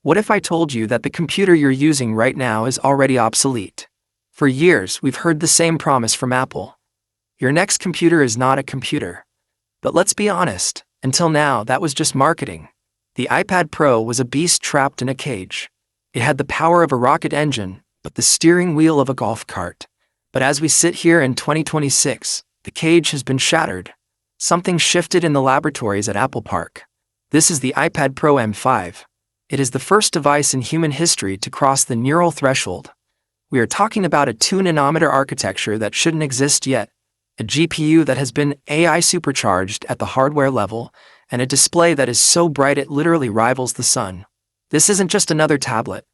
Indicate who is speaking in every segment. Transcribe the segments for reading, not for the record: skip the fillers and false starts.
Speaker 1: What if I told you that the computer you're using right now is already obsolete? For years, we've heard the same promise from Apple. Your next computer is not a computer. But let's be honest, until now that was just marketing. The iPad Pro was a beast trapped in a cage. It had the power of a rocket engine, but the steering wheel of a golf cart. But as we sit here in 2026, the cage has been shattered. Something shifted in the laboratories at Apple Park. This is the iPad Pro M5. It is the first device in human history to cross the neural threshold. We are talking about a 2-nanometer architecture that shouldn't exist yet, a GPU that has been AI supercharged at the hardware level, and a display that is so bright it literally rivals the sun. This isn't just another tablet.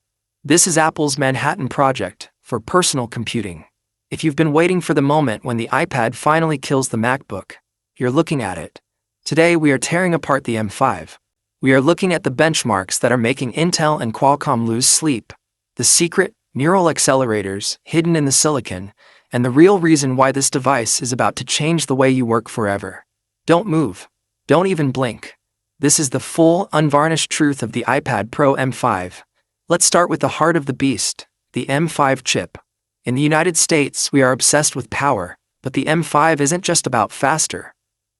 Speaker 1: This is Apple's Manhattan Project for personal computing. If you've been waiting for the moment when the iPad finally kills the MacBook, you're looking at it. Today we are tearing apart the M5. We are looking at the benchmarks that are making Intel and Qualcomm lose sleep, the secret neural accelerators hidden in the silicon, and the real reason why this device is about to change the way you work forever. Don't move. Don't even blink. This is the full, unvarnished truth of the iPad Pro M5. Let's start with the heart of the beast, the M5 chip. In the United States, we are obsessed with power, but the M5 isn't just about faster.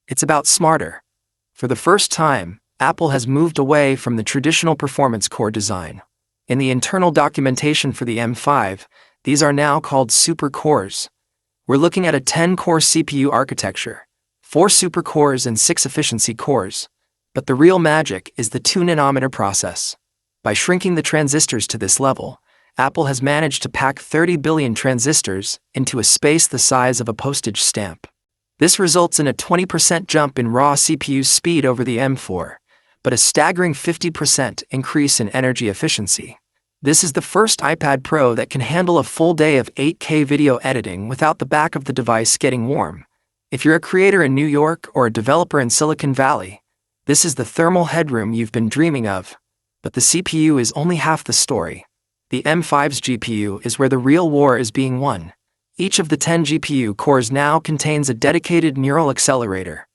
Speaker 1: It's about smarter. For the first time, Apple has moved away from the traditional performance core design. In the internal documentation for the M5, these are now called super cores. We're looking at a 10-core CPU architecture, 4 super cores and 6 efficiency cores. But the real magic is the 2-nanometer process. By shrinking the transistors to this level, Apple has managed to pack 30 billion transistors into a space the size of a postage stamp. This results in a 20% jump in raw CPU speed over the M4, but a staggering 50% increase in energy efficiency. This is the first iPad Pro that can handle a full day of 8K video editing without the back of the device getting warm. If you're a creator in New York or a developer in Silicon Valley, this is the thermal headroom you've been dreaming of. But the CPU is only half the story. The M5's GPU is where the real war is being won. Each of the 10 GPU cores now contains a dedicated neural accelerator.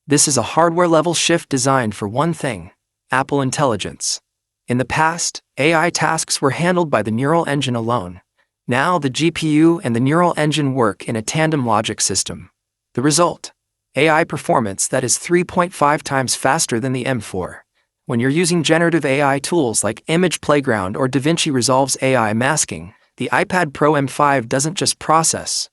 Speaker 1: This is a hardware-level shift designed for one thing: Apple Intelligence. In the past, AI tasks were handled by the neural engine alone. Now the GPU and the neural engine work in a tandem logic system. The result: AI performance that is 3.5 times faster than the M4. When you're using generative AI tools like Image Playground or DaVinci Resolve's AI masking, the iPad Pro M5 doesn't just process.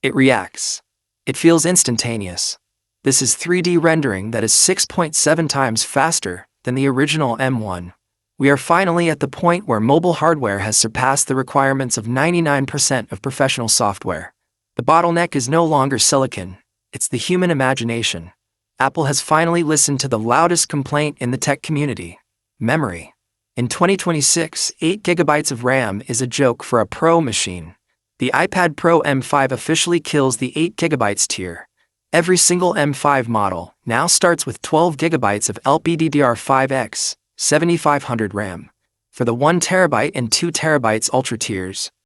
Speaker 1: It reacts. It feels instantaneous. This is 3D rendering that is 6.7 times faster than the original M1. We are finally at the point where mobile hardware has surpassed the requirements of 99% of professional software. The bottleneck is no longer silicon, it's the human imagination. Apple has finally listened to the loudest complaint in the tech community: memory. In 2026, 8 GB of RAM is a joke for a Pro machine. The iPad Pro M5 officially kills the 8 GB tier. Every single M5 model now starts with 12 GB of LPDDR5X, 7500 RAM. For the 1 TB and 2 TB Ultra tiers,